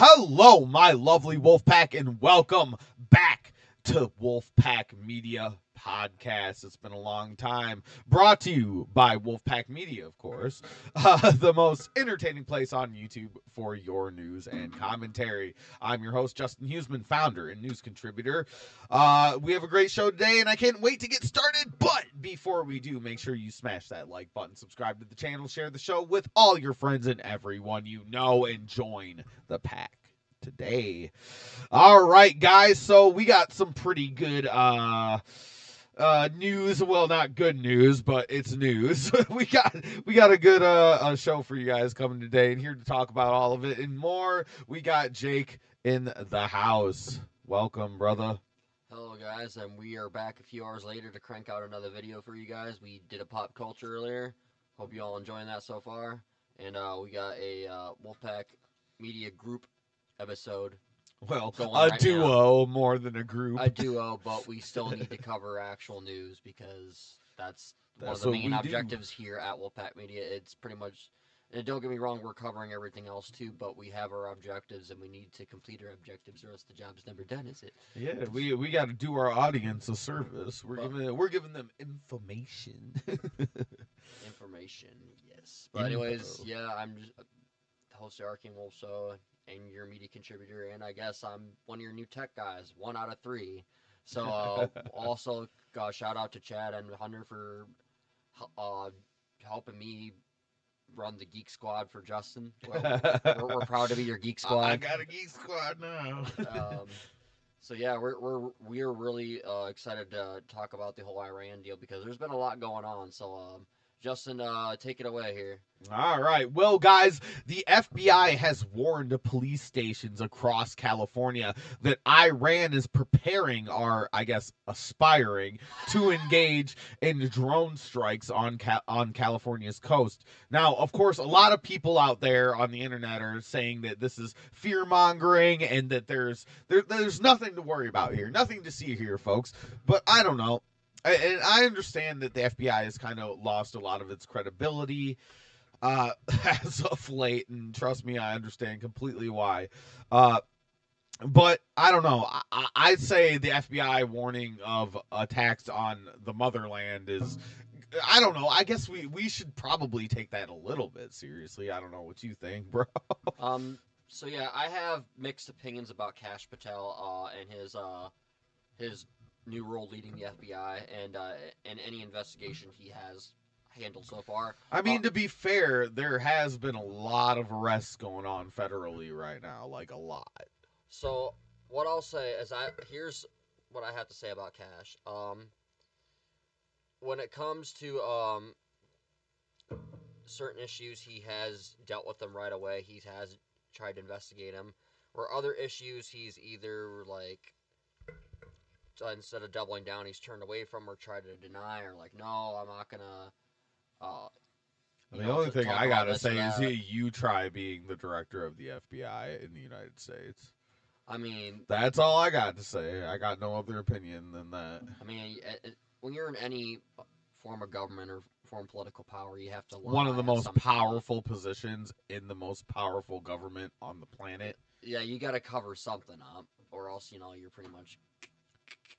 Hello, my lovely Wolfpack, and welcome back to Wolfpack Media Podcast. It's been a long time. Brought to you by Wolfpack Media, of course, the most entertaining place on YouTube for your news and commentary. I'm your host, Justin Huseman, founder and news contributor. We have a great show today, and I can't wait to get started. But before we do, make sure you smash that like button, subscribe to the channel, share the show with all your friends and everyone you know, and join the pack today. All right, guys. So we got some pretty good news. Well, not good news, but it's news. we got a good show for you guys coming today, and here to talk about all of it and more, we got Jake in the house. Welcome, brother. Hello guys, and we are back a few hours later to crank out another video for you guys. We did a pop culture earlier. Hope you all enjoying that so far. And we got a Wolfpack Media Group episode. Well, a duo more than a group. A duo, but we still need to cover actual news because that's one of the main objectives here at Wolfpack Media. It's pretty much, and don't get me wrong, we're covering everything else too, but we have our objectives and we need to complete our objectives, or else the job's never done, is it? Yeah, we got to do our audience a service. We're giving them information. Information, yes. But anyways, yeah, I'm just the host of Arcane Wolf Show and your media contributor, and I guess I'm one of your new tech guys, 1 out of 3. So also shout out to Chad and Hunter for helping me run the Geek Squad for Justin. We're proud to be your Geek Squad. I got a Geek Squad now. So yeah, we're really excited to talk about the whole Iran deal because there's been a lot going on. So Justin, take it away here. All right. Well, guys, the FBI has warned police stations across California that Iran is preparing, or I guess aspiring, to engage in drone strikes on California's coast. Now, of course, a lot of people out there on the internet are saying that this is fear-mongering and that there's nothing to worry about here, nothing to see here, folks. But I don't know. And I understand that the FBI has kind of lost a lot of its credibility as of late, and trust me, I understand completely why. But I don't know. I'd say the FBI warning of attacks on the motherland is, I don't know. I guess we should probably take that a little bit seriously. I don't know what you think, bro. So yeah, I have mixed opinions about Kash Patel and his new role leading the FBI and any investigation he has handled so far. I mean, to be fair, there has been a lot of arrests going on federally right now, like a lot. So what I'll say is here's what I have to say about Kash. When it comes to certain issues, he has dealt with them right away. He has tried to investigate them. Where other issues, he's either like, instead of doubling down, he's turned away from or tried to deny or like, no, I'm not gonna. The only thing I gotta say is you try being the director of the FBI in the United States. I mean, that's all I got to say. I got no other opinion than that. I mean, when you're in any form of government or form of political power, you have to lie. One of the most powerful positions in the most powerful government on the planet. Yeah, you got to cover something up, or else you're pretty much.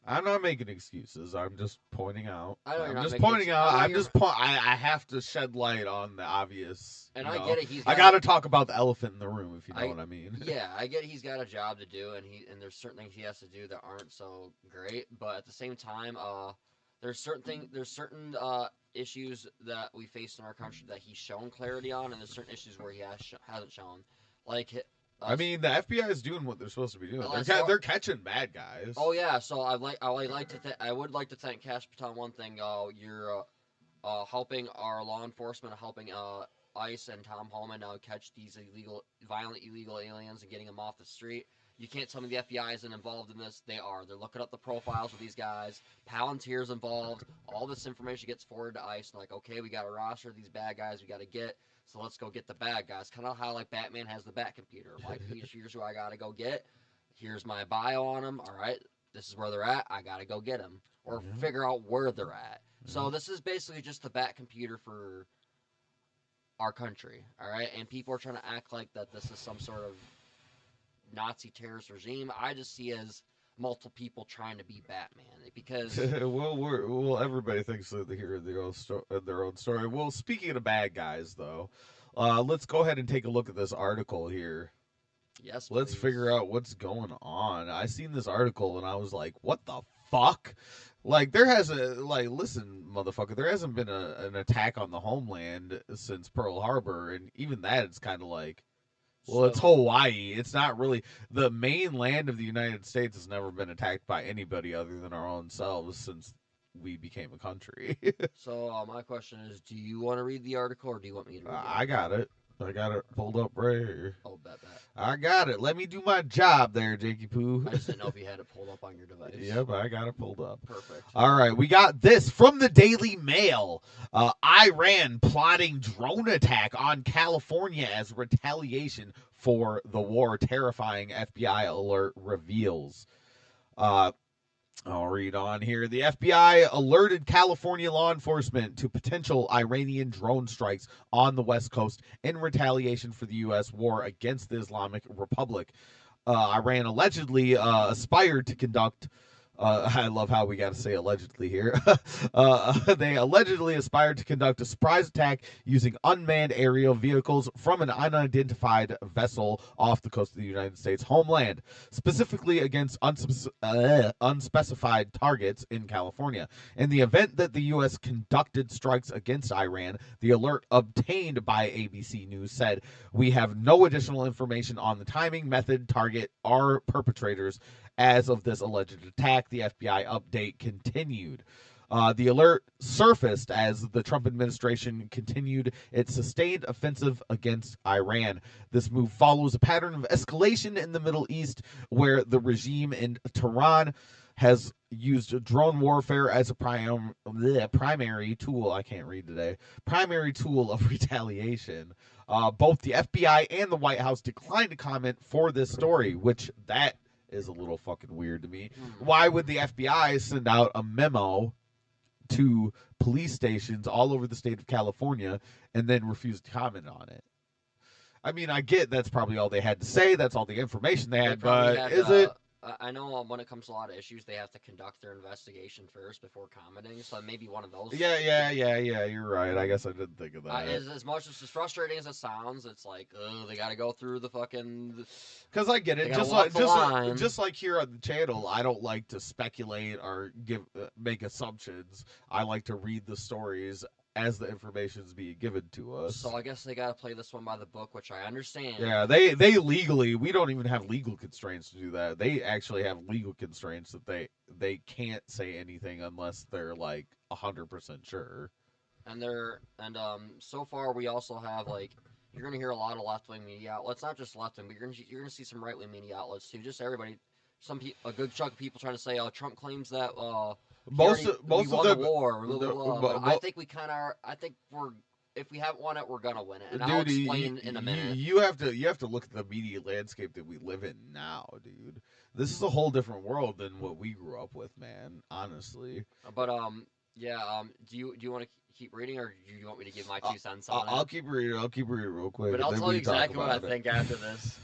I'm not making excuses. I'm just pointing out. I know you're I'm not just pointing out. I have to shed light on the obvious. And I get it. I got to talk about the elephant in the room, if you know what I mean. Yeah, I get he's got a job to do, and there's certain things he has to do that aren't so great. But at the same time, there's certain issues that we face in our country that he's shown clarity on, and there's certain issues where he hasn't shown. Like, I mean, the FBI is doing what they're supposed to be doing. They're catching bad guys. Oh yeah, so I would like to thank Kash Patel. One thing, you're helping our law enforcement, helping ICE and Tom Holman catch these violent illegal aliens and getting them off the street. You can't tell me the FBI isn't involved in this. They are. They're looking up the profiles of these guys. Palantir's involved. All this information gets forwarded to ICE. And like, okay, we got a roster of these bad guys we got to get. So let's go get the bad guys. Kind of how like Batman has the Bat computer. Like, here's who I got to go get. Here's my bio on them. All right, this is where they're at. I got to go get them. Or figure out where they're at. So this is basically just the Bat computer for our country. All right, and people are trying to act like that this is some sort of Nazi terrorist regime. I just see as multiple people trying to be Batman because Well, everybody thinks that they hear their own story. Well, speaking of bad guys, though, let's go ahead and take a look at this article here. yes, Let's please. figure out what's going on. I seen this article and I was like, "What the fuck?" Like there has listen, motherfucker, there hasn't been an attack on the homeland since Pearl Harbor, and even that it's kind of like, well, it's So Hawaii. It's not really the main land of the United States has never been attacked by anybody other than our own selves since we became a country. my question is, do you want to read the article or do you want me to read the I article? got it. I got it pulled up right here. Oh, bet. I got it. Let me do my job there, Jakey Poo. I just didn't know if you had it pulled up on your device. Yep, I got it pulled up. Perfect. All right, we got this from the Daily Mail. Iran plotting drone attack on California as retaliation for the war. Terrifying FBI alert reveals. Uh, I'll read on here. The FBI alerted California law enforcement to potential Iranian drone strikes on the West Coast in retaliation for the U.S. war against the Islamic Republic. Iran allegedly aspired to conduct. I love how we got to say allegedly here. They allegedly aspired to conduct a surprise attack using unmanned aerial vehicles from an unidentified vessel off the coast of the United States homeland, specifically against unspecified targets in California. In the event that the U.S. conducted strikes against Iran, the alert obtained by ABC News said, "We have no additional information on the timing, method, target, or perpetrators as of this alleged attack." The FBI update continued. The alert surfaced as the Trump administration continued its sustained offensive against Iran. This move follows a pattern of escalation in the Middle East, where the regime in Tehran has used drone warfare as a primary tool. I can't read today. Primary tool of retaliation. Both the FBI and the White House declined to comment for this story, which that is a little fucking weird to me. Why would the FBI send out a memo to police stations all over the state of California and then refuse to comment on it? I mean, I get that's probably all they had to say. That's all the information they They had, probably but had. is it? I know when it comes to a lot of issues, they have to conduct their investigation first before commenting. So maybe one of those. Yeah. You're right. I guess I didn't think of that. As much as frustrating as it sounds, it's like, oh, they got to go through the fucking. Because I get it. They gotta walk the line. Just like here on the channel, I don't like to speculate or make assumptions. I like to read the stories as the information is being given to us. So I guess they got to play this one by the book, which I understand. Yeah, they legally, we don't even have legal constraints to do that. They actually have legal constraints that they can't say anything unless they're like 100% sure. And so far we also have like, you're gonna hear a lot of left wing media outlets, not just left wing, but you're gonna see some right wing media outlets too. Just everybody, a good chunk of people trying to say, oh, Trump claims that Most we of won them, the war. Blah, blah, blah. But I think we kind of are. I think if we haven't won it, we're gonna win it. And I'll explain in a minute. You have to look at the media landscape that we live in now, dude. This is a whole different world than what we grew up with, man. Honestly. But do you want to keep reading, or do you want me to give my 2 cents on it? I'll keep reading real quick. But I'll tell you exactly what I think after this.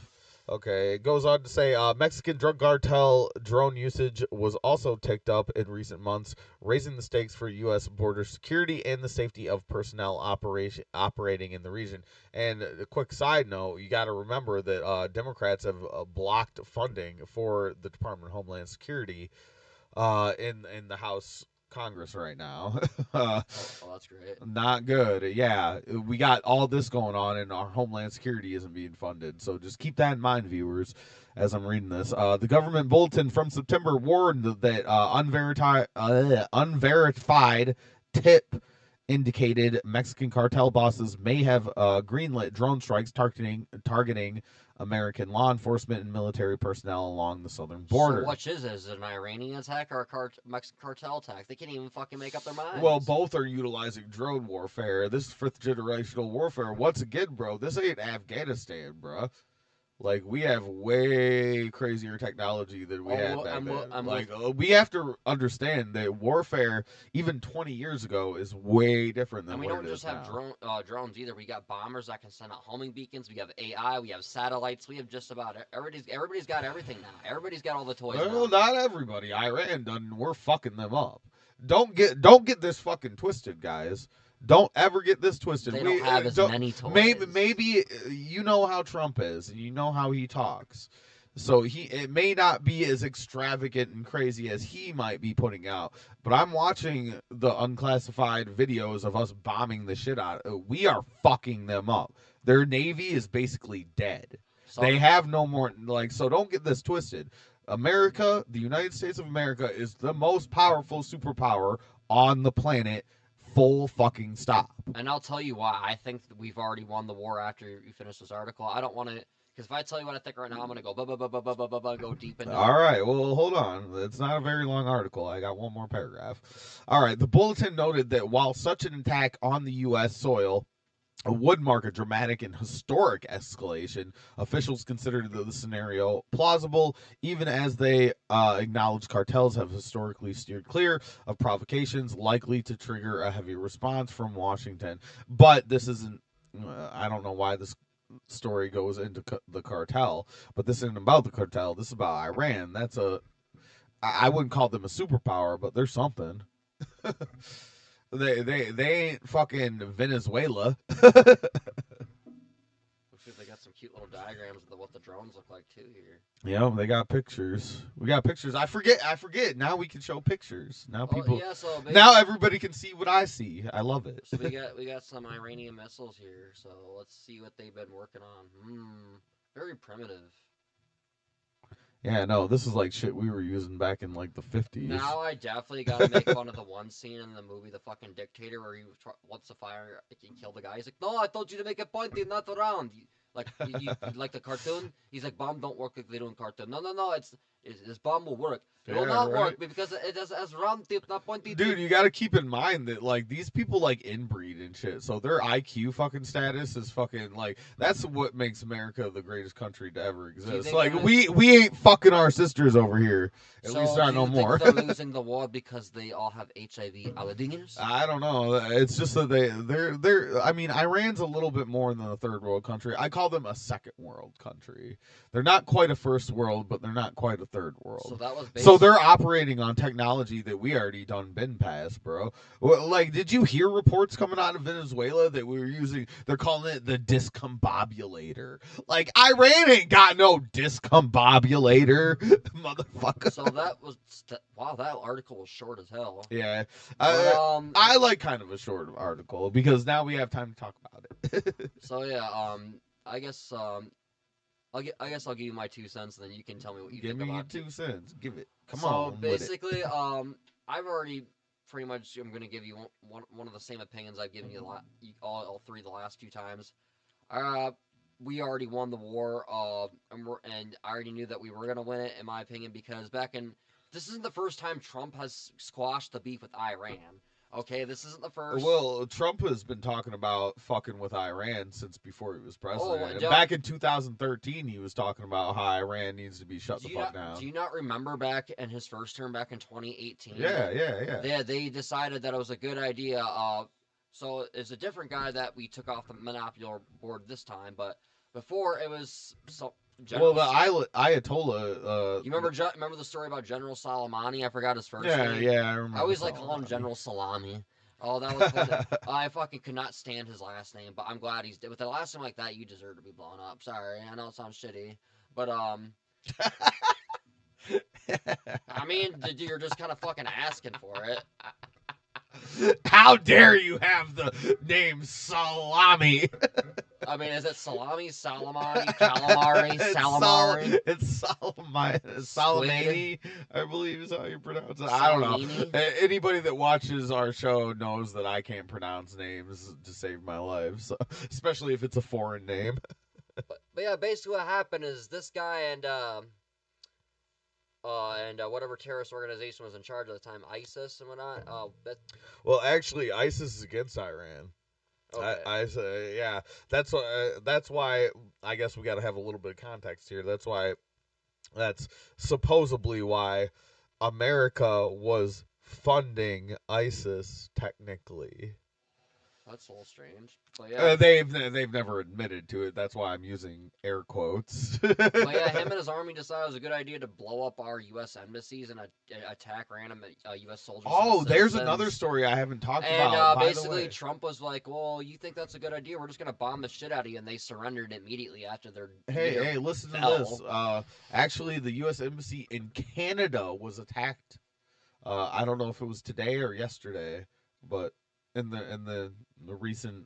Okay, it goes on to say Mexican drug cartel drone usage was also ticked up in recent months, raising the stakes for U.S. border security and the safety of personnel operating in the region. And a quick side note, you got to remember that Democrats have blocked funding for the Department of Homeland Security in the House Congress right now. That's great. Not good. Yeah, we got all this going on, and our homeland security isn't being funded. So just keep that in mind, viewers, as I'm reading this. The government bulletin from September warned that unverified tip indicated Mexican cartel bosses may have greenlit drone strikes targeting American law enforcement and military personnel along the southern border. So which is it? Is it an Iranian attack or a Mexican cartel attack? They can't even fucking make up their minds. Well, both are utilizing drone warfare. This is fifth generational warfare. Once again, bro, this ain't Afghanistan, bro. Like, we have way crazier technology than we Oh, had well, back then. I'm Like, with. we have to understand that warfare, even 20 years ago, is way different And than we what don't it just is have now. drones either. We got bombers that can send out homing beacons. We have AI. We have satellites. We have just about everybody's got everything now. Everybody's got all the toys Well, now. not everybody. Iran done. We're fucking them up. Don't get this fucking twisted, guys. Don't ever get this twisted. They don't We have as don't. many Maybe toys. you know how Trump is, and you know how he talks. So it may not be as extravagant and crazy as he might be putting out, but I'm watching the unclassified videos of us bombing the shit out. We are fucking them up. Their navy is basically dead. They Some have no more, like, so don't get this twisted. America, the United States of America, is the most powerful superpower on the planet. Full fucking stop. And I'll tell you why. I think that we've already won the war after you finish this article. I don't want to, because if I tell you what I think right now, I'm gonna go go deep into. All right, well, hold on. It's not a very long article. I got one more paragraph. All right, the bulletin noted that while such an attack on the U.S. soil would mark a dramatic and historic escalation, officials considered the scenario plausible, even as they acknowledge cartels have historically steered clear of provocations likely to trigger a heavy response from Washington. But this isn't. I don't know why this story goes into the cartel, but this isn't about the cartel. This is about Iran. That's a. I wouldn't call them a superpower, but they're something. They ain't fucking Venezuela. Looks like they got some cute little diagrams of what the drones look like too here. Yeah, they got pictures. We got pictures. I forget. Now we can show pictures. Oh yeah, so Now basically, everybody can see what I see. I love it. so we got some Iranian missiles here. So let's see what they've been working on. Very primitive. Yeah, no, this is like shit we were using back in like the 50s. Now I definitely gotta make fun of the one scene in the movie, The Fucking Dictator, where he wants to fire, he kill the guy. He's like, "No, I told you to make it pointy, not around." Like the cartoon. He's like, "Bomb don't work like they do in cartoon." No, no, no. This bomb will work. It will Yeah, not right. work because it has round tip, not pointy Dude, tip. you got to keep in mind that like these people like inbreed and shit, so their IQ fucking status is fucking like that's what makes America the greatest country to ever Do you exist. think Like that? we ain't fucking our sisters over here. At least So not do no you think more. they're losing the war because they all have HIV alligators? I don't know. It's just that they're. I mean, Iran's a little bit more than a third world country. I call them a second world country. They're not quite a first world, but they're not quite a third So world. that was So based. they're operating on technology that we already done been past, bro. Well, like, did you hear reports coming out of Venezuela that we were using? They're calling it the discombobulator. Like, Iran ain't got no discombobulator, motherfucker. So wow, that article was short as hell. Yeah, But I like kind of a short article because now we have time to talk about it. so yeah, I guess I guess I'll give you my 2 cents, and then you can tell me what you Give think me your about it. 2 cents. Give it. Come So on with it. basically, I've already pretty much I'm gonna give you one of the same opinions I've given you all three the last few times. Uh, we already won the war, and I already knew that we were gonna win it, in my opinion, because this isn't the first time Trump has squashed the beef with Iran. Okay, this isn't the first. Well, Trump has been talking about fucking with Iran since before he was Oh, president. And back in 2013, he was talking about how Iran needs to be shut the fuck do down. you not remember back in his first term back in 2018? Yeah, yeah, yeah. They decided that it was a good idea. So it's a different guy that we took off the monopoly board this time, but before it was Well, General. the Ayatollah. You remember the story about General Soleimani? I forgot his first Yeah, name. yeah, I I remember always like calling him Soleimani. General Salami. Oh, that was funny. I fucking could not stand his last name, but I'm glad he's dead. With a last name like that, you deserve to be blown up. Sorry, I know it sounds shitty, but I mean, you're just kind of fucking asking for it. How dare you have the name Salami? I mean, is it salami, salamani, calamari, salamari, It's Salamani, I believe is how you pronounce it. I don't know. salamini? Anybody that watches our show knows that I can't pronounce names to save my life, so, especially if it's a foreign name. But yeah, basically what happened is this guy and whatever terrorist organization was in charge at the time, ISIS and whatnot. Well, actually, ISIS is against Iran. Okay. I say, yeah. That's why I guess we got to have a little bit of context here. That's supposedly why America was funding ISIS technically. That's a little strange. But yeah. They've never admitted to it. That's why I'm using air quotes. But yeah, him and his army decided it was a good idea to blow up our U.S. embassies and attack random U.S. soldiers. Oh, and there's citizens. another story I haven't talked And about. By basically, the way. Trump was like, "Well, you think that's a good idea? We're just gonna bomb the shit out of you," and they surrendered immediately after their Hey, listen fell. to this. Actually, the U.S. embassy in Canada was attacked. I don't know if it was today or yesterday, but in the recent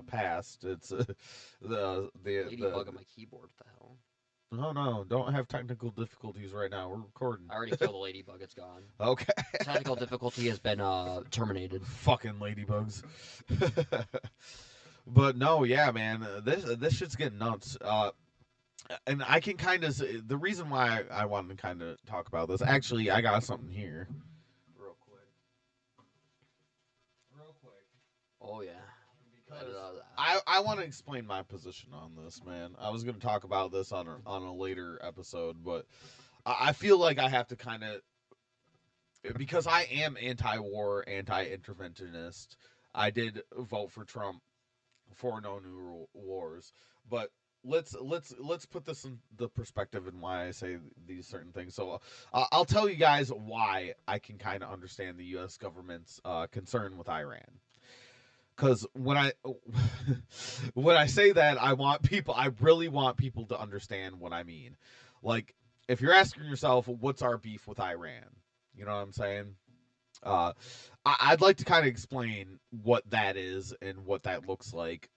past, it's the Ladybug on my keyboard. What the hell? no, don't have technical difficulties right now. We're recording. I already killed the ladybug. It's gone. Okay. Technical difficulty has been terminated. Fucking ladybugs. But no, yeah, man, this shit's getting nuts. And I can kind of the reason why I wanted to kind of talk about this. Actually, I got something here, real quick. Oh yeah. Because I want to explain my position on this, man. I was going to talk about this on a later episode, but I feel like I have to kind of, because I am anti-war, anti-interventionist. I did vote for Trump for no new wars, but let's put this in the perspective and why I say these certain things. So I'll tell you guys why I can kind of understand the U.S. government's concern with Iran. Because when I say that, I really want people to understand what I mean. Like, if you're asking yourself, what's our beef with Iran? You know what I'm saying? I'd like to kind of explain what that is and what that looks like.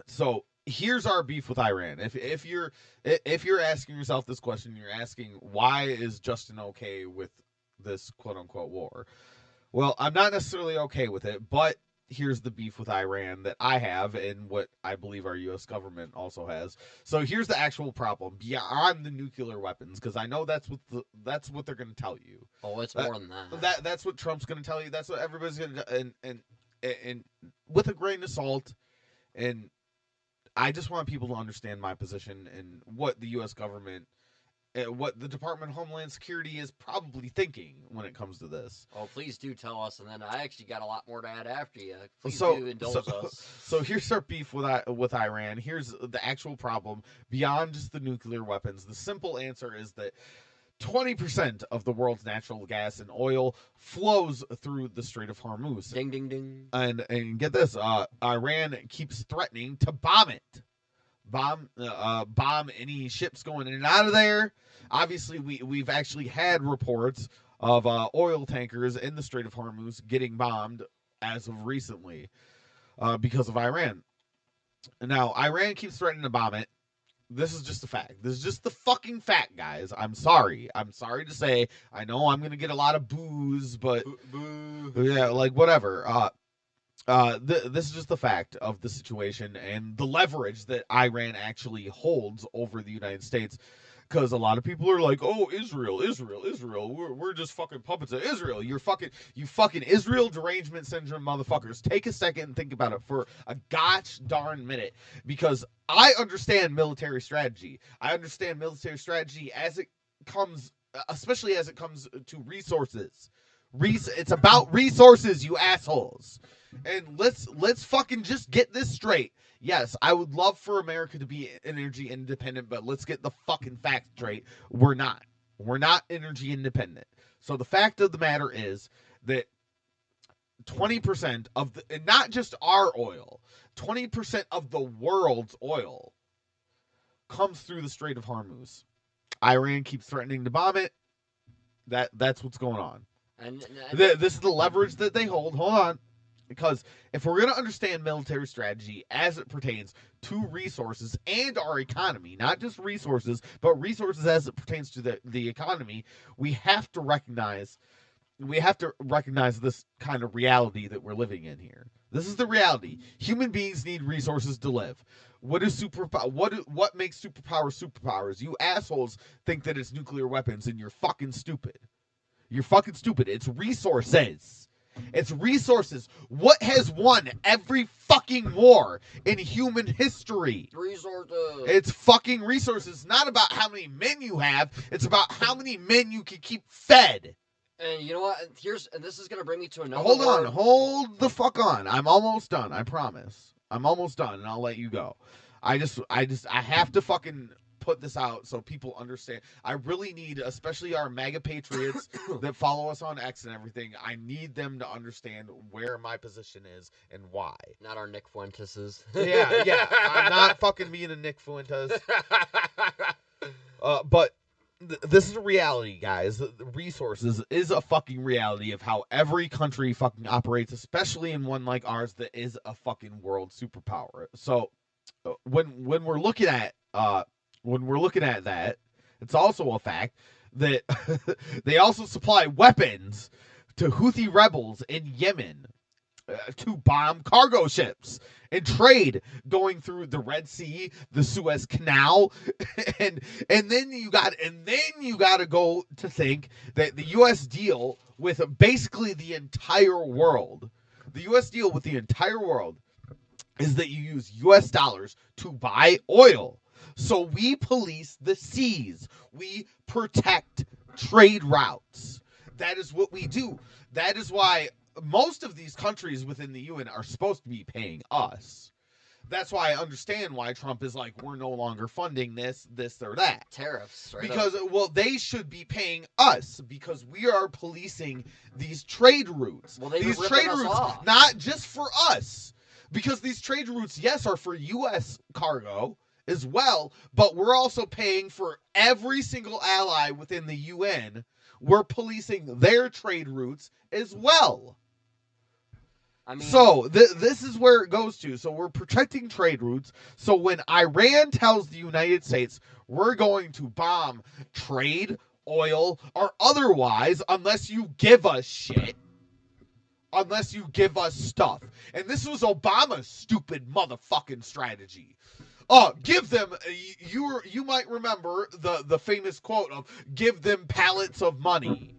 So here's our beef with Iran. If you're asking yourself this question, you're asking, why is Justin okay with this quote unquote war? Well, I'm not necessarily okay with it, but here's the beef with Iran that I have and what I believe our U.S. government also has. So here's the actual problem beyond the nuclear weapons, because I know that's what they're going to tell you. Oh, it's more than that. That's what Trump's going to tell you. That's what everybody's going to, and with a grain of salt. And I just want people to understand my position and what the U.S. government, what the Department of Homeland Security is probably thinking when it comes to this. Oh, please do tell us, and then I actually got a lot more to add after you. Please do indulge us. So here's our beef with Iran. Here's the actual problem beyond just the nuclear weapons. The simple answer is that 20% of the world's natural gas and oil flows through the Strait of Hormuz. Ding, ding, ding. And get this, Iran keeps threatening to bomb it. Bomb any ships going in and out of there. Obviously, we've actually had reports of oil tankers in the Strait of Hormuz getting bombed as of recently because of Iran. Now, Iran keeps threatening to bomb it. This is just a fact. This is just the fucking fact, guys. I'm sorry. I'm sorry to say. I know I'm gonna get a lot of boos, but yeah, like whatever. This is just the fact of the situation and the leverage that Iran actually holds over the United States. Because a lot of people are like, "Oh, Israel. We're just fucking puppets of Israel. You fucking Israel derangement syndrome motherfuckers. Take a second and think about it for a gosh darn minute, because I understand military strategy. I understand military strategy as it comes, especially as it comes to resources. It's about resources, you assholes. And let's fucking just get this straight. Yes, I would love for America to be energy independent, but let's get the fucking facts straight. We're not. We're not energy independent. So the fact of the matter is that 20% of the, and not just our oil, 20% of the world's oil comes through the Strait of Hormuz. Iran keeps threatening to bomb it. That's what's going on. And This is the leverage that they hold. Hold on. Because if we're going to understand military strategy as it pertains to resources and our economy, not just resources, but resources as it pertains to the economy, we have to recognize this kind of reality that we're living in here. This is the reality. Human beings need resources to live. What is what makes superpowers? You assholes think that it's nuclear weapons, and you're fucking stupid. You're fucking stupid. It's resources. It's resources. What has won every fucking war in human history? Resources. It's fucking resources. Not about how many men you have. It's about how many men you can keep fed. And you know what? And this is gonna bring me to another. Hold the fuck on. I'm almost done. I promise. I'm almost done, and I'll let you go. I have to fucking put this out so people understand. I really need, especially our MAGA patriots that follow us on X and everything, I need them to understand where my position is and why. Not our Nick Fuenteses. Yeah. I'm not fucking being a Nick Fuentes. But this is a reality, guys. The resources is a fucking reality of how every country fucking operates, especially in one like ours that is a fucking world superpower. So when we're looking at that, it's also a fact that they also supply weapons to Houthi rebels in Yemen to bomb cargo ships and trade going through the Red Sea, the Suez Canal, and then you got to go to think that the U.S. deal with basically the entire world. The U.S. deal with the entire world is that you use U.S. dollars to buy oil. So we police the seas. We protect trade routes. That is what we do. That is why most of these countries within the UN are supposed to be paying us. That's why I understand why Trump is like, we're no longer funding this, or that. Tariffs, right? Because, well, they should be paying us because we are policing these trade routes. Well, these trade routes, not just for us. Because these trade routes, yes, are for U.S. cargo as well, but we're also paying for every single ally within the UN. We're policing their trade routes as well. I mean, so this is where it goes to. So we're protecting trade routes. So when Iran tells the United States we're going to bomb trade, oil, or otherwise, unless you give us shit, unless you give us stuff. And this was Obama's stupid motherfucking strategy. Give them, you might remember the famous quote of, give them pallets of money.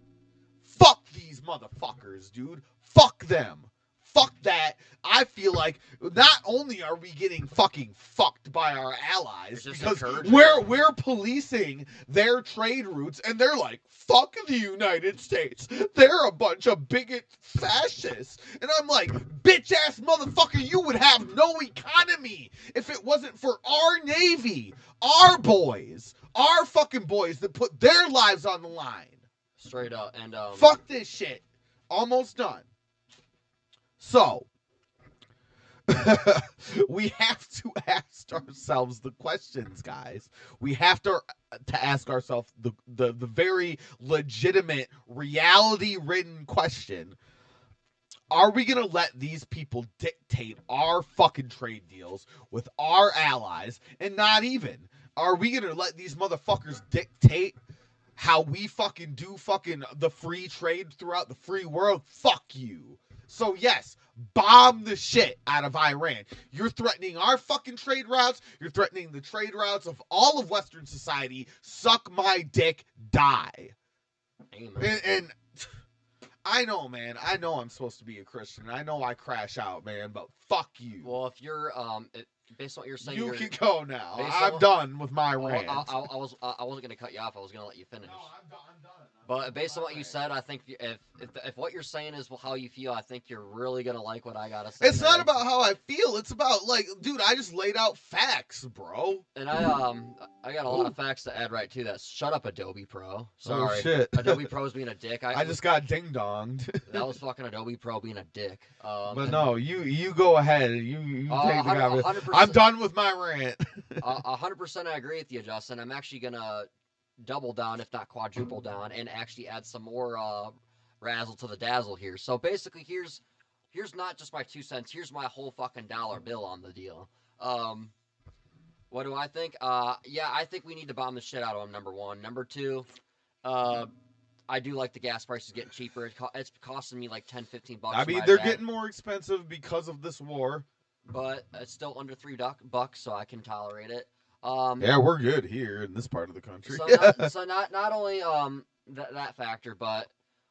Fuck these motherfuckers, dude. Fuck them. Fuck that. I feel like not only are we getting fucking fucked by our allies because we're policing their trade routes and they're like, fuck the United States. They're a bunch of bigot fascists. And I'm like, bitch ass motherfucker, you would have no economy if it wasn't for our Navy, our boys, our fucking boys that put their lives on the line. Straight up. And fuck this shit. Almost done. So, we have to ask ourselves the questions, guys. We have to ask ourselves the very legitimate, reality-ridden question. Are we going to let these people dictate our fucking trade deals with our allies? And not even. Are we going to let these motherfuckers dictate how we fucking do fucking the free trade throughout the free world? Fuck you. So yes, bomb the shit out of Iran. You're threatening our fucking trade routes. You're threatening the trade routes of all of Western society. Suck my dick, die. Amen. And I know, man. I know I'm supposed to be a Christian. I know I crash out, man, but fuck you. Well, if you're based on what you're saying, you can go now. I'm done with my rant. I wasn't gonna cut you off. I was gonna let you finish. No, I'm done. But based on what you said, I think if what you're saying is how you feel, I think you're really gonna like what I gotta say. It's not about how I feel. It's about, like, dude, I just laid out facts, bro. And I got a lot of facts to add right to that. Shut up, Adobe Pro. Sorry, shit. Adobe Pro's being a dick. I just got ding donged. That was fucking Adobe Pro being a dick. But no, you go ahead. You take the comment. I'm done with my rant. 100% I agree with you, Justin. I'm actually gonna double down, if not quadruple down, and actually add some more razzle to the dazzle here. So basically, here's not just my 2 cents. Here's my whole fucking dollar bill on the deal. What do I think? Yeah, I think we need to bomb the shit out of them. Number one. Number two, I do like the gas prices getting cheaper. It's costing me like $10-15 bucks. I mean, they're getting more expensive because of this war, but it's still under $3, so I can tolerate it. Yeah, we're good here in this part of the country. So not only that factor, but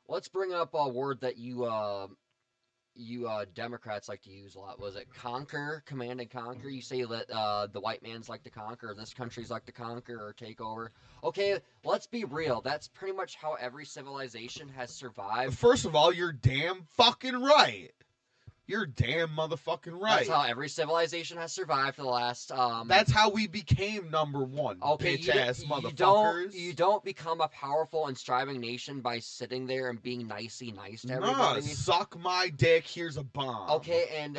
let's bring up a word that you you Democrats like to use a lot. Was it conquer, command and conquer? You say that the white man's like to conquer, or this country's like to conquer or take over. Okay, let's be real. That's pretty much how every civilization has survived. First of all, you're damn fucking right. You're damn motherfucking right. That's how every civilization has survived for the last. That's how we became number one. Okay, bitch ass motherfuckers. You don't become a powerful and striving nation by sitting there and being nice to everybody. Nah, suck my dick. Here's a bomb. Okay, and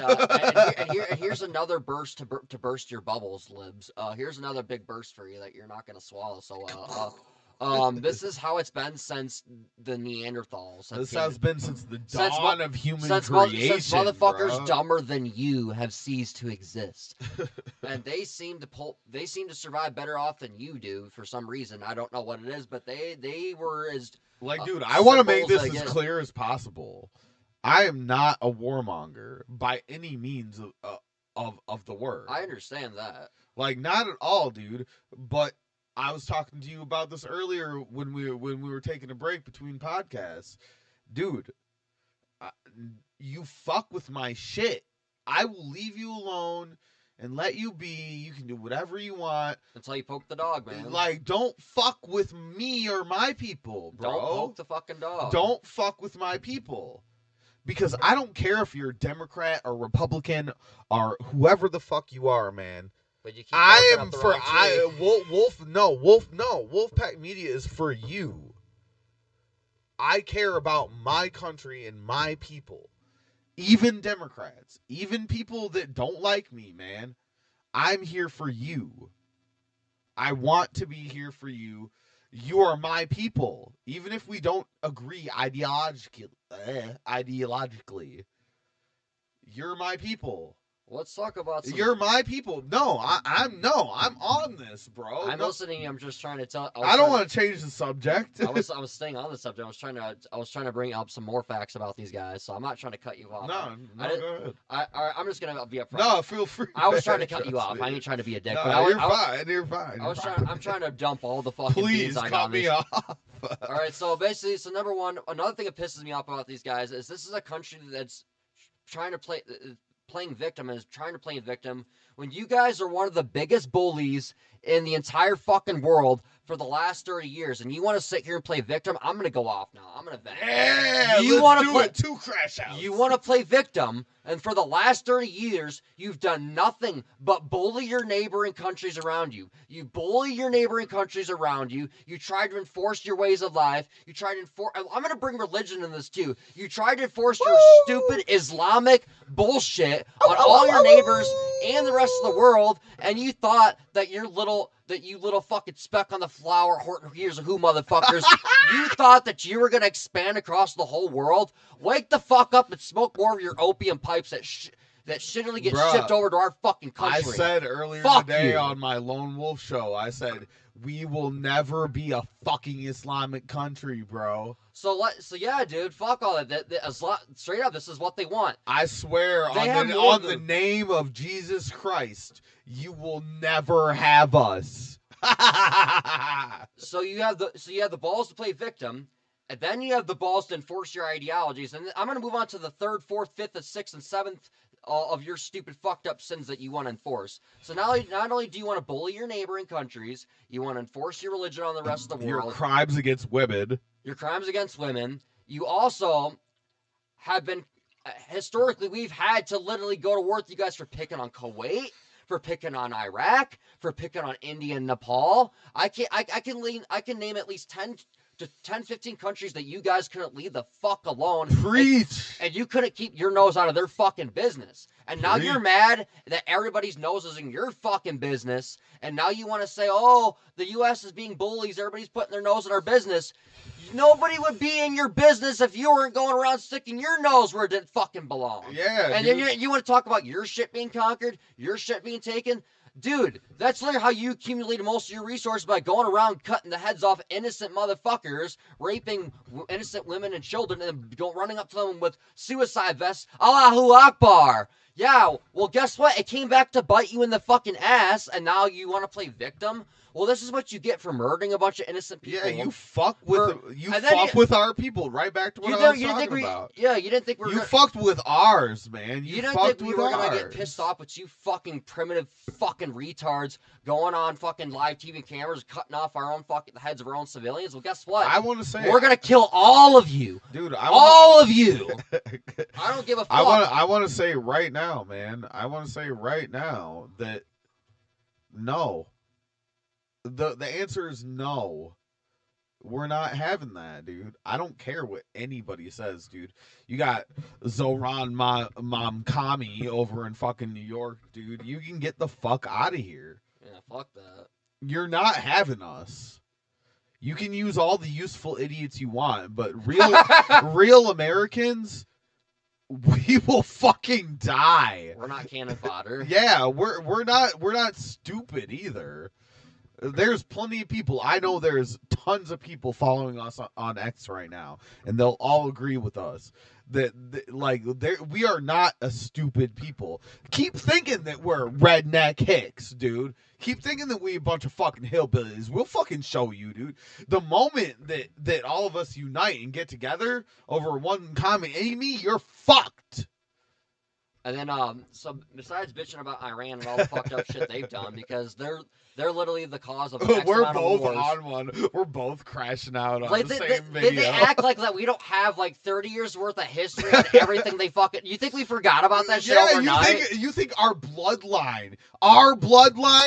here's another burst to burst your bubbles, libs. Here's another big burst for you that you're not gonna swallow. So this is how it's been since the Neanderthals. This has been since the dawn of human creation. Since motherfuckers bro. dumber than you have ceased to exist, and they seem to survive better off than you do for some reason. I don't know what it is, but they were as dude. I want to make this as clear as possible. I am not a warmonger by any means of the word. I understand that. Like, not at all, dude. But I was talking to you about this earlier when we were taking a break between podcasts. Dude, you fuck with my shit. I will leave you alone and let you be. You can do whatever you want. Until you poke the dog, man. Like, don't fuck with me or my people, bro. Don't poke the fucking dog. Don't fuck with my people. Because I don't care if you're a Democrat or Republican or whoever the fuck you are, man. But you keep I am for Wolfpack Media is for you. I care about my country and my people. Even Democrats, even people that don't like me, man. I'm here for you. I want to be here for you. You are my people. Even if we don't agree ideologically. You're my people. Let's talk about some... You're my people. No, I'm on this, bro. I'm listening. I'm just trying to tell. I don't want to change the subject. I was staying on the subject. I was trying to bring up some more facts about these guys. So I'm not trying to cut you off. No, go ahead. I'm just gonna be upfront. No, feel free. I was trying to cut you off. I ain't trying to be a dick. No, but you're fine. I'm trying to dump all the fucking Please beans I cut got me off. All right. So basically, number one, another thing that pisses me off about these guys is this is a country that's trying to playing victim and is trying to play victim when you guys are one of the biggest bullies in the entire fucking world for the last 30 years, and you want to sit here and play victim. I'm gonna go off now. I'm gonna vent. Yeah, let's do it. Two crash outs. You want to play victim, and for the last 30 years, you've done nothing but bully your neighboring countries around you. You bully your neighboring countries around you. You try to enforce your ways of life. You try to enforce... I'm going to bring religion in this, too. You try to enforce your stupid Islamic bullshit on all your neighbors and the rest of the world, and you thought that you little fucking speck on the flower, here's a who motherfuckers, you thought that you were going to expand across the whole world? Wake the fuck up and smoke more of your opium pipes that shittily get shipped over to our fucking country. I said earlier today on my Lone Wolf show, I said, we will never be a fucking Islamic country, bro. So yeah, dude, fuck all that. Straight up, this is what they want. I swear on the name of Jesus Christ, you will never have us. So you have the balls to play victim, and then you have the balls to enforce your ideologies. And I'm going to move on to the 3rd, 4th, 5th, and 6th, and 7th of your stupid fucked up sins that you want to enforce. So not only do you want to bully your neighboring countries, you want to enforce your religion on the rest of the world. Your crimes against women. You also have been, historically, we've had to literally go to war with you guys for picking on Kuwait, for picking on Iraq, for picking on India and Nepal. I can name at least 15 countries that you guys couldn't leave the fuck alone. Preach. And you couldn't keep your nose out of their fucking business. And now you're mad that everybody's nose is in your fucking business. And now you want to say, oh, the U.S. is being bullies. Everybody's putting their nose in our business. Nobody would be in your business if you weren't going around sticking your nose where it didn't fucking belong. Yeah. And then you want to talk about your shit being conquered, your shit being taken? Dude, that's literally how you accumulated most of your resources, by going around cutting the heads off innocent motherfuckers, raping innocent women and children, and running up to them with suicide vests. Allahu Akbar. Yeah, well, guess what? It came back to bite you in the fucking ass, and now you want to play victim? well, this is what you get for murdering a bunch of innocent people. Yeah, you fuck with For- with our people. Right back to what I was talking about. Yeah, you didn't think we were. You fucked with ours, man. You didn't fucked think we with were ours. gonna get pissed off with you fucking primitive fucking retards going on fucking live TV cameras, cutting off our own fucking the heads of our own civilians. Well, guess what? I want to say we're gonna kill all of you, dude. All of you. I don't give a fuck. I want to say right now, man. I want to say right now that no. The answer is no. We're not having that, dude. I don't care what anybody says, dude. You got Zoran Momkami over in fucking New York, dude. You can get the fuck out of here. Yeah, fuck that. You're not having us. You can use all the useful idiots you want, but real Americans, we will fucking die. We're not cannon fodder. Yeah, we're not stupid either. There's plenty of people. I know there's tons of people following us on X right now, and they'll all agree with us that we are not a stupid people. Keep thinking that we're redneck hicks, dude. Keep thinking that we a bunch of fucking hillbillies. We'll fucking show you, dude. The moment that all of us unite and get together over one common enemy, you're fucked. And then, so besides bitching about Iran and all the fucked up shit they've done, because they're literally the cause of X we're amount both of wars. on one. We're both crashing out on Like, the same video. They act like that we don't have like 30 years worth of history on everything they fucking. You think we forgot about that shit overnight? You think our bloodline?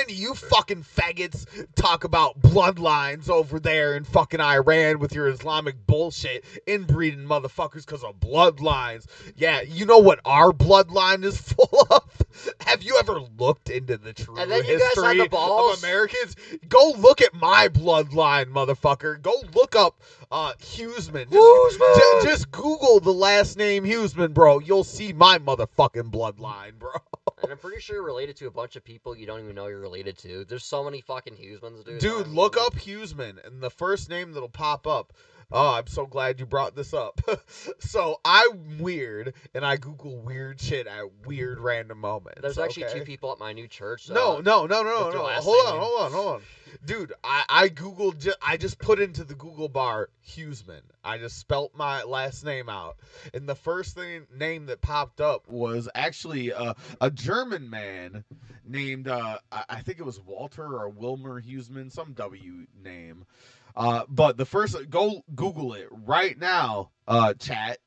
You fucking faggots talk about bloodlines over there in fucking Iran with your Islamic bullshit, inbreeding motherfuckers because of bloodlines. Yeah, you know what our bloodline is full of? Have you ever looked into the true And then you guys history had the balls of Americans? Go look at my bloodline, motherfucker. Go look up Huseman. Just Google the last name Huseman, bro. You'll see my motherfucking bloodline, bro. And I'm pretty sure you're related to a bunch of people you don't even know you're related to. There's so many fucking Husemans, dude. Dude, look up Huseman, and the first name that'll pop up. Oh, I'm so glad you brought this up. So I'm weird, and I Google weird shit at weird random moments. There's actually two people at my new church. No. Hold on. Dude, I Googled, I just put into the Google bar Huseman. I just spelt my last name out. And the first name that popped up was actually a German man named, I think it was Walter or Wilmer Huseman, some W name. But the first, go Google it right now, chat.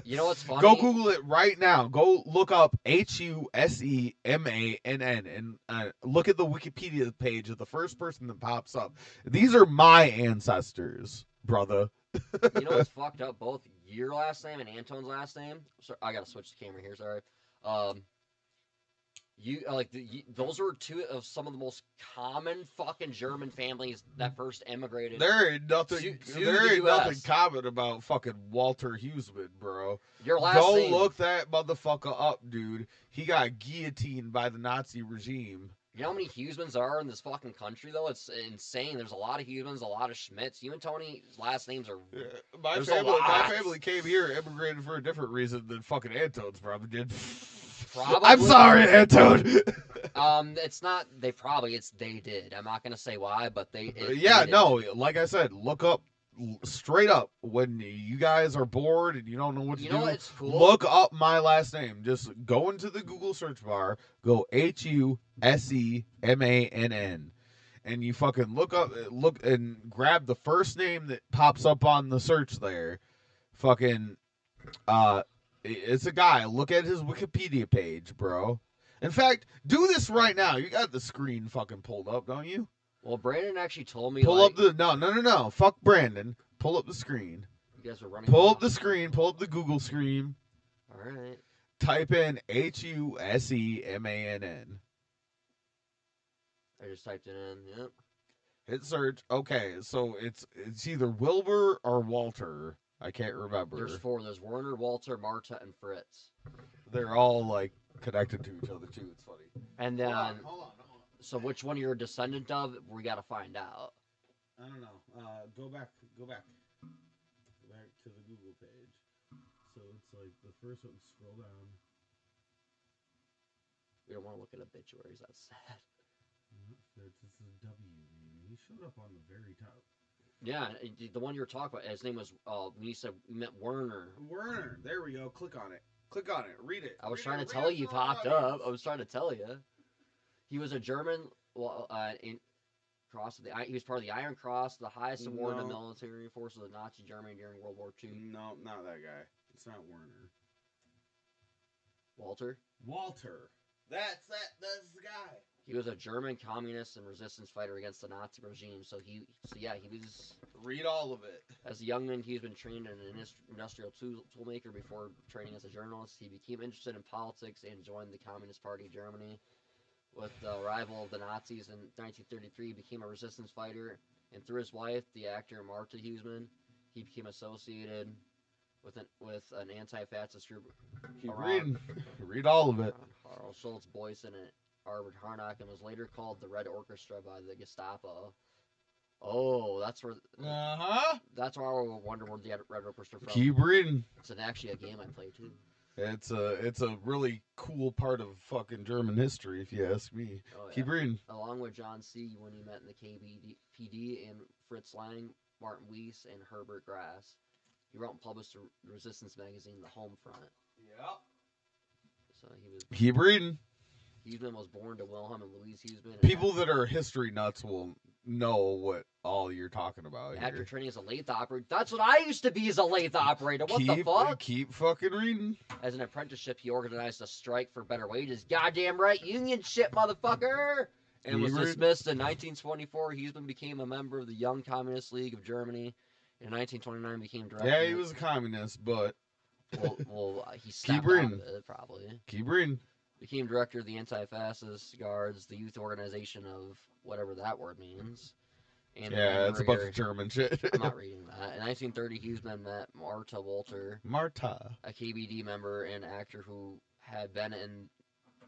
You know what's funny? Go Google it right now. Go look up Husemann and look at the Wikipedia page of the first person that pops up. These are my ancestors, brother. You know what's fucked up? Both your last name and Anton's last name. So I gotta switch the camera here. Sorry. Those were two of some of the most common fucking German families that first immigrated. There ain't nothing. There ain't nothing common about fucking Walter Huseman, bro. Your last name. Go look that motherfucker up, dude. He got guillotined by the Nazi regime. You know how many Husemans are in this fucking country, though? It's insane. There's a lot of Husemans, a lot of Schmidts. You and Tony's last names are. Yeah, my family came here, immigrated for a different reason than fucking Anton's brother did. Probably. I'm sorry, Anton. It's not. They did. I'm not gonna say why, but they. Like I said, look up straight up when you guys are bored and you don't know what to do. What's cool? Look up my last name. Just go into the Google search bar. Go Husemann, and you fucking look and grab the first name that pops up on the search there. Fucking it's a guy. Look at his Wikipedia page, bro. In fact, do this right now. You got the screen fucking pulled up, don't you? Well, Brandon actually told me. Pull up the no. Fuck Brandon. Pull up the screen. You guys are running. Pull up the screen. Pull up the Google screen. All right. Type in Husemann. I just typed it in. Yep. Hit search. Okay, so it's either Wilbur or Walter. I can't remember. There's four. There's Werner, Walter, Marta, and Fritz. They're all like connected to each other too. It's funny. And then, hold on. So which one you're a descendant of? We got to find out. I don't know. Go back to the Google page. So it's like the first one. Scroll down. We don't want to look at obituaries. That's sad. This is W. He showed up on the very top. Yeah, the one you were talking about, his name was, when you said we meant Werner. Werner. There we go. Click on it. Click on it. Read it. I was Read trying it. to Read tell it you, for our popped audience. up. I was trying to tell you. He was a German, he was part of the Iron Cross, the highest award in the military forces of Nazi Germany during World War II. No, not that guy. It's not Werner. Walter? Walter. That's the guy. He was a German communist and resistance fighter against the Nazi regime. So he was. Read all of it. As a young man, he's been trained as an industrial toolmaker before training as a journalist. He became interested in politics and joined the Communist Party of Germany. With the arrival of the Nazis in 1933, he became a resistance fighter. And through his wife, the actor Martha Huseman, he became associated with an anti-fascist group. Keep reading. Read all of it. Harl Schultz, Boyson, and Arvid Harnack, and was later called the Red Orchestra by the Gestapo. Oh, that's where. That's where I wonder where the Red Orchestra from. Keep reading. It's actually a game I play too. It's a really cool part of fucking German history, if you ask me. Oh, yeah. Keep reading. Along with John C. when he met in the KPD and Fritz Lang, Martin Weiss, and Herbert Grass. He wrote and published the resistance magazine, The Home Front. Yep. So he was. Keep reading. Huseman was born to Wilhelm and Louise Huseman. People that are history nuts will know what all you're talking about After here. training as a lathe operator. That's what I used to be as a lathe operator. What the fuck? Keep fucking reading. As an apprenticeship, he organized a strike for better wages. Goddamn right, union shit, motherfucker! And was dismissed in 1924. Huseman became a member of the Young Communist League of Germany. In 1929, became director. Yeah, he was a communist, but... Well, he stepped out of it, probably. Keep reading. Became director of the Anti-Fascist Guards, the youth organization of whatever that word means. And yeah, it's a bunch of German shit. I'm not reading that. In 1930, Huseman met Marta Walter. A KBD member and actor who had been in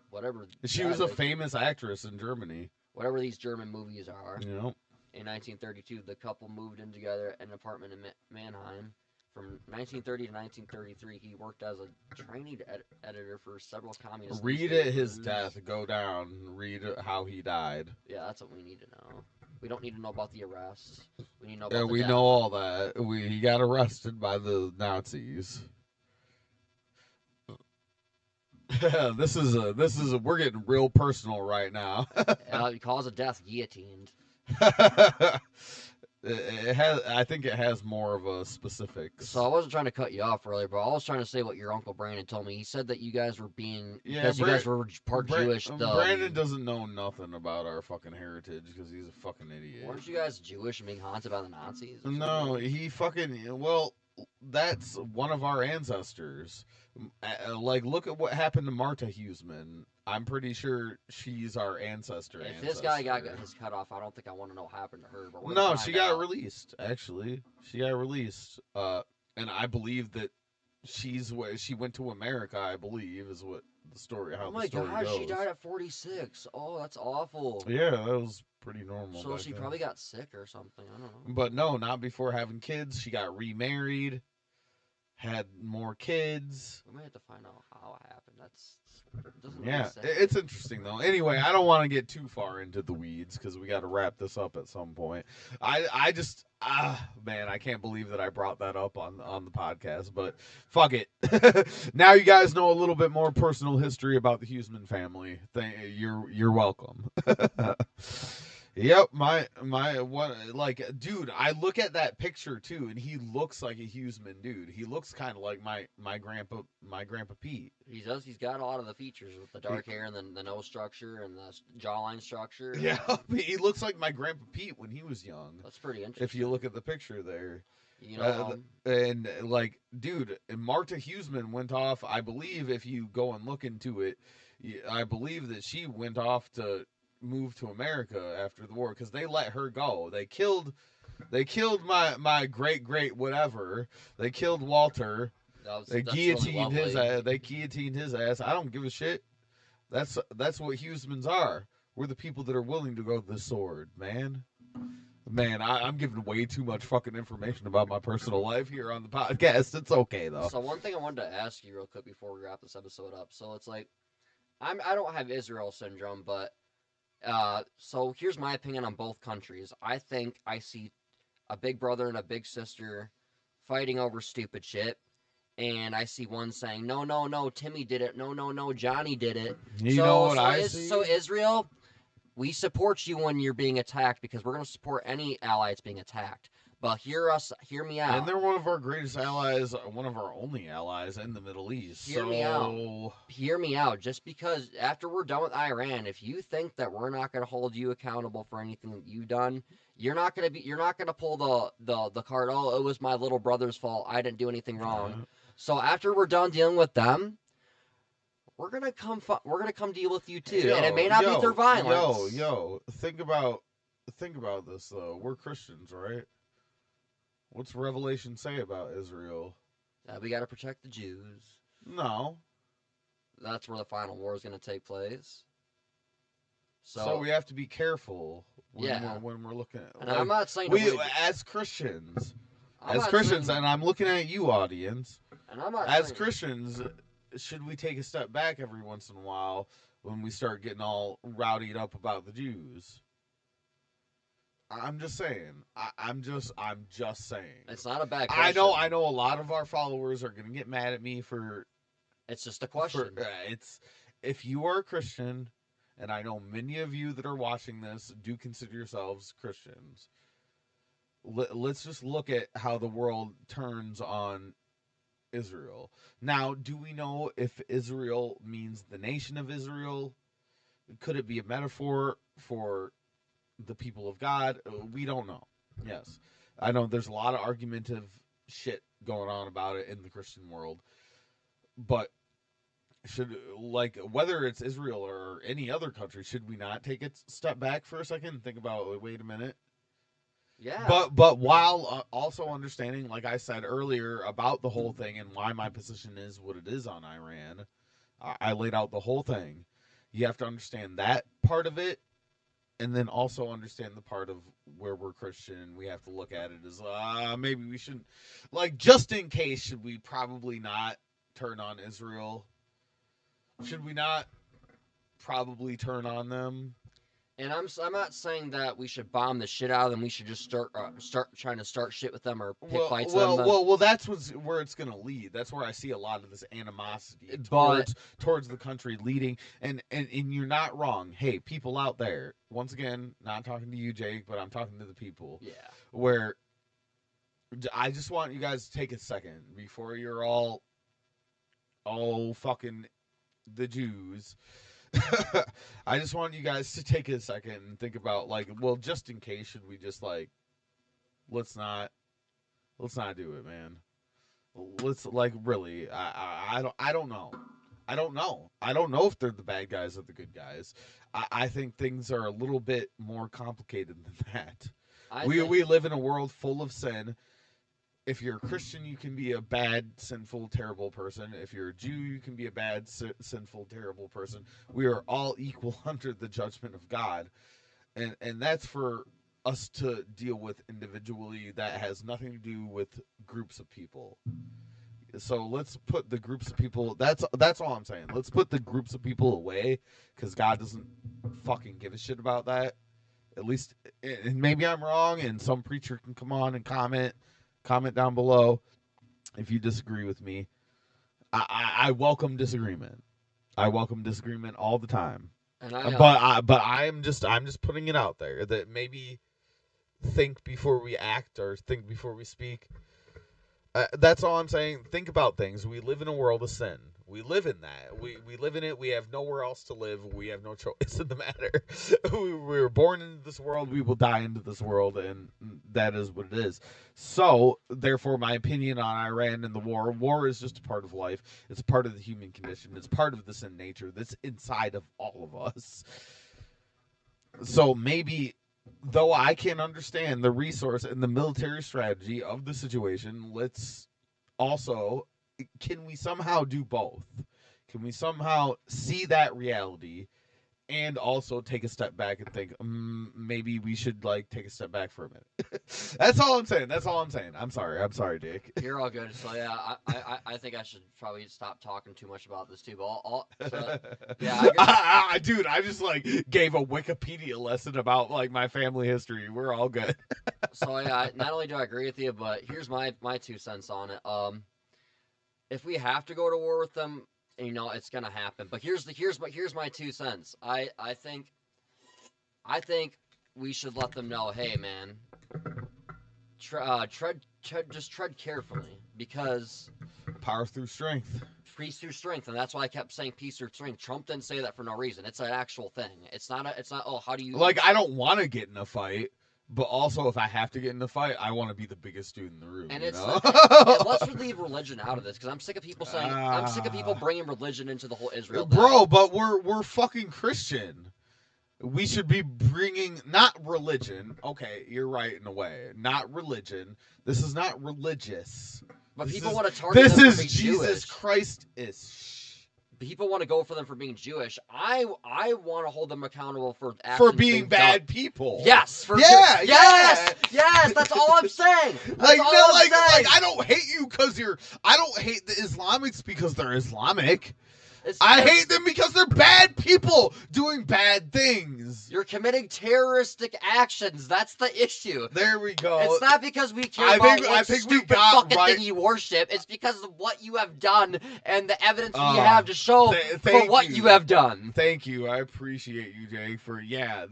whatever. She was a famous actress in Germany. Whatever these German movies are. Yep. In 1932, the couple moved in together in an apartment in Mannheim. From 1930 to 1933, he worked as a trainee editor for several communist Read at his death. Go down. Read how he died. Yeah, that's what we need to know. We don't need to know about the arrests. We need to know about we death. know all that. He got arrested by the Nazis. This is we're getting real personal right now. Cause of death, guillotined. I think it has more of a specifics. So I wasn't trying to cut you off earlier, but I was trying to say what your Uncle Brandon told me. He said that you guys were because you guys were part Jewish. Brandon doesn't know nothing about our fucking heritage because he's a fucking idiot. Weren't you guys Jewish and being haunted by the Nazis? No, he fucking that's one of our ancestors. Like, look at what happened to Marta Huseman. I'm pretty sure she's our ancestor. If this guy got his cut off, I don't think I want to know what happened to her. But no, she got released. Actually, she got released. And I believe that she went to America. I believe is what the story. How the story goes. She died at 46. Oh, that's awful. Yeah, that was pretty normal. So she probably got sick or something. I don't know. But no, not before having kids. She got remarried. Had more kids. We might have to find out how it happened. It's interesting though. Anyway, I don't want to get too far into the weeds because we got to wrap this up at some point. I just man, I can't believe that I brought that up on the podcast, but fuck it. Now you guys know a little bit more personal history about the Huseman family. You're welcome. Yep, dude, I look at that picture too, and he looks like a Huseman dude. He looks kind of like my grandpa Pete. He does. He's got a lot of the features with the dark hair and the nose structure and the jawline structure. Yeah, he looks like my grandpa Pete when he was young. That's pretty interesting. If you look at the picture there. You know, and like, dude, Marta Huseman went off. I believe if you go and look into it, I believe that she went off to move to America after the war because they let her go. They killed my great whatever. They killed Walter. They guillotined his ass. They guillotined his ass. I don't give a shit. That's what Husemans are. We're the people that are willing to go to the sword, man. Man, I'm giving way too much fucking information about my personal life here on the podcast. It's okay though. So one thing I wanted to ask you real quick before we wrap this episode up. So it's like, I don't have Israel syndrome, but So here's my opinion on both countries. I think I see a big brother and a big sister fighting over stupid shit. And I see one saying, "No, no, no, Timmy did it. No, no, no, Johnny did it." You know what I So see? Israel, we support you when you're being attacked because we're going to support any ally that's being attacked. But hear me And out. they're one of our greatest allies, one of our only allies in the Middle East. Hear me out. So Hear me out. Just because after we're done with Iran, if you think that we're not going to hold you accountable for anything that you've done, you're not going to pull the card. Oh, it was my little brother's fault. I didn't do anything wrong. So after we're done dealing with them, we're gonna come deal with you too, and it may not be through violence. Think about this though. We're Christians, right? What's Revelation say about Israel? We got to protect the Jews. No. That's where the final war is gonna take place. So we have to be careful when we're looking at. And I'm not saying as Christians, saying, and I'm looking at you, audience. and I'm not As saying, Christians, should we take a step back every once in a while when we start getting all rowdied up about the Jews? I'm just saying. I'm just saying. it's not a bad question. I know. A lot of our followers are gonna get mad at me for. It's just a question. It's if you are a Christian, and I know many of you that are watching this do consider yourselves Christians. Let's just look at how the world turns on Israel. Now, do we know if Israel means the nation of Israel? Could it be a metaphor for the people of God? We don't know. Yes. I know there's a lot of argumentative shit going on about it in the Christian world. But whether it's Israel or any other country, should we not take a step back for a second and think about, wait a minute? Yeah. But while also understanding, like I said earlier, about the whole thing and why my position is what it is on Iran, I laid out the whole thing. You have to understand that part of it, and then also understand the part of where we're Christian. We have to look at it as maybe we shouldn't, just in case, should we probably not turn on Israel? Should we not probably turn on them? And I'm not saying that we should bomb the shit out of them. We should just start trying to start shit with them or pick fights with them. Well, that's where it's going to lead. That's where I see a lot of this animosity towards the country leading. And you're not wrong. Hey, people out there, once again, not talking to you, Jake, but I'm talking to the people. Yeah. Where I just want you guys to take a second before you're all fucking the Jews. I just want you guys to take a second and think about, just in case, should we just let's not do it, man. Let's really. I don't know. I don't know if they're the bad guys or the good guys. I think things are a little bit more complicated than that. We live in a world full of sin. If you're a Christian, you can be a bad, sinful, terrible person. If you're a Jew, you can be a bad, sinful, terrible person. We are all equal under the judgment of God. And that's for us to deal with individually. That has nothing to do with groups of people. So let's put the groups of people, that's all I'm saying. Let's put the groups of people away, because God doesn't fucking give a shit about that. At least, and maybe I'm wrong, and some preacher can come on and comment down below if you disagree with me. I welcome disagreement. I welcome disagreement all the time. But I'm just putting it out there that maybe think before we act or think before we speak. That's all I'm saying. Think about things. We live in a world of sin. We live in that. We live in it. We have nowhere else to live. We have no choice in the matter. We were born into this world. We will die into this world, and that is what it is. So, therefore, my opinion on Iran and the war is just a part of life. It's a part of the human condition. It's part of the sin nature that's inside of all of us. So, maybe, though I can understand the resource and the military strategy of the situation, let's also... Can we somehow do both? Can we somehow see that reality and also take a step back and think, maybe we should like take a step back for a minute. That's all I'm saying. That's all I'm saying. I'm sorry, Dick. You're all good. So yeah, I think I should probably stop talking too much about this too. But yeah, I guess, Dude, I just like gave a Wikipedia lesson about like my family history. We're all good. so yeah, not only do I agree with you, but here's my 2 cents on it. If we have to go to war with them, it's gonna happen. But here's my 2 cents. I think we should let them know, hey man, just tread carefully, because Power through strength. peace through strength, and that's why I kept saying peace through strength. Trump didn't say that for no reason. It's an actual thing. It's not oh, how do you like, I don't want to get in a fight, but also if I have to get in a fight, I want to be the biggest dude in the room. And let's leave religion out of this, because I'm sick of people saying I'm sick of people bringing religion into the whole Israel thing. Bro, but we're fucking Christian. We should be bringing not religion. Okay, you're right in a way. Not religion. This is not religious. But people want to target them for being Jesus Jewish. Christ is. People want to go for them for being Jewish. I want to hold them accountable for being bad people. Yes. Yes. That's all I'm saying. Like I don't hate you because you're. I don't hate the Islamics because they're Islamic. I hate them because they're bad people doing bad things. You're committing terroristic actions. That's the issue. There we go. It's not because we care about what stupid fucking thing you worship. It's because of what you have done and the evidence we have to show for what you have done. Thank you. I appreciate you, Jake, for that.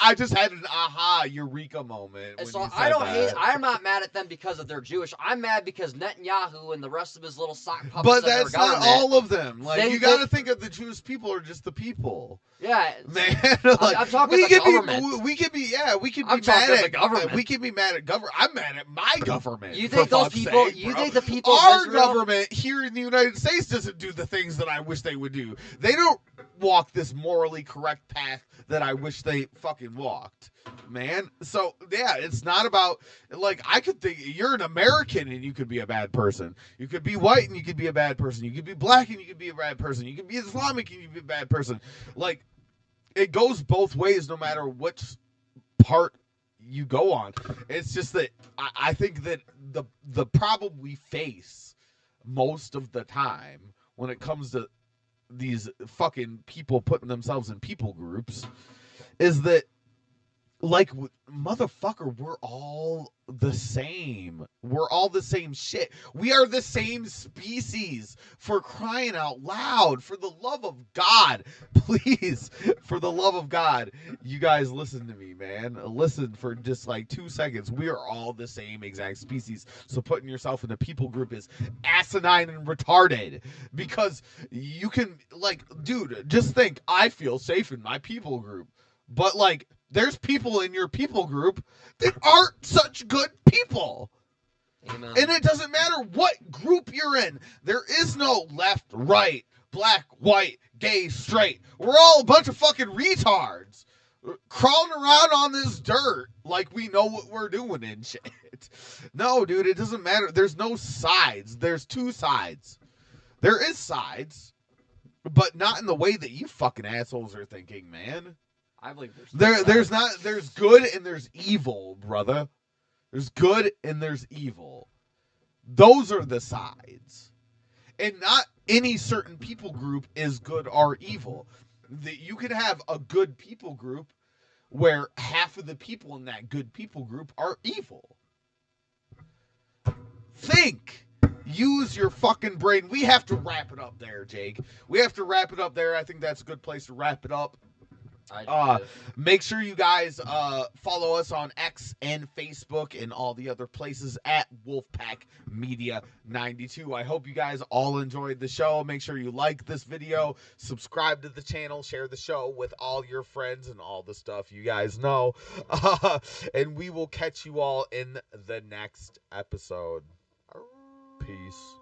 I just had an aha eureka moment. And so I don't hate. I'm not mad at them because of they're Jewish. I'm mad because Netanyahu and the rest of his little sock puppets. But that's not all of them. Like, you got to think of the Jewish people are just the people. Yeah, man. Like, I'm talking the government. We could be mad at the government. We can be mad at government. I'm mad at my government. You think those people? You think the people? Our government here in the United States doesn't do the things that I wish they would do. They don't walk this morally correct path that I wish they fucking walked. Man, so yeah, it's not about like I could think you're an American and you could be a bad person. You could be white and you could be a bad person. You could be black and you could be a bad person. You could be Islamic and you could be a bad person. Like, it goes both ways no matter which part you go on. It's just that I think that the problem we face most of the time when it comes to these fucking people putting themselves in people groups is that, like, motherfucker, we're all the same. We're all the same shit. We are the same species, for crying out loud. For the love of God, please, for the love of God, you guys listen to me, man. Listen for just like 2 seconds. We are all the same exact species. So putting yourself in a people group is asinine and retarded, because you can, like, dude, just think, I feel safe in my people group. But, like, there's people in your people group that aren't such good people. Amen. And it doesn't matter what group you're in. There is no left, right, black, white, gay, straight. We're all a bunch of fucking retards crawling around on this dirt like we know what we're doing and shit. No, dude, it doesn't matter. There's no sides. There's two sides. There is sides, but not in the way that you fucking assholes are thinking, man. I believe there's good and there's evil, brother. There's good and there's evil. Those are the sides. And not any certain people group is good or evil. You could have a good people group where half of the people in that good people group are evil. Think. Use your fucking brain. We have to wrap it up there, Jake. We have to wrap it up there. I think that's a good place to wrap it up. Make sure you guys follow us on X and Facebook and all the other places at Wolfpack Media 92. I hope you guys all enjoyed the show. Make sure you like this video, subscribe to the channel, share the show with all your friends and all the stuff you guys know. And we will catch you all in the next episode. Peace.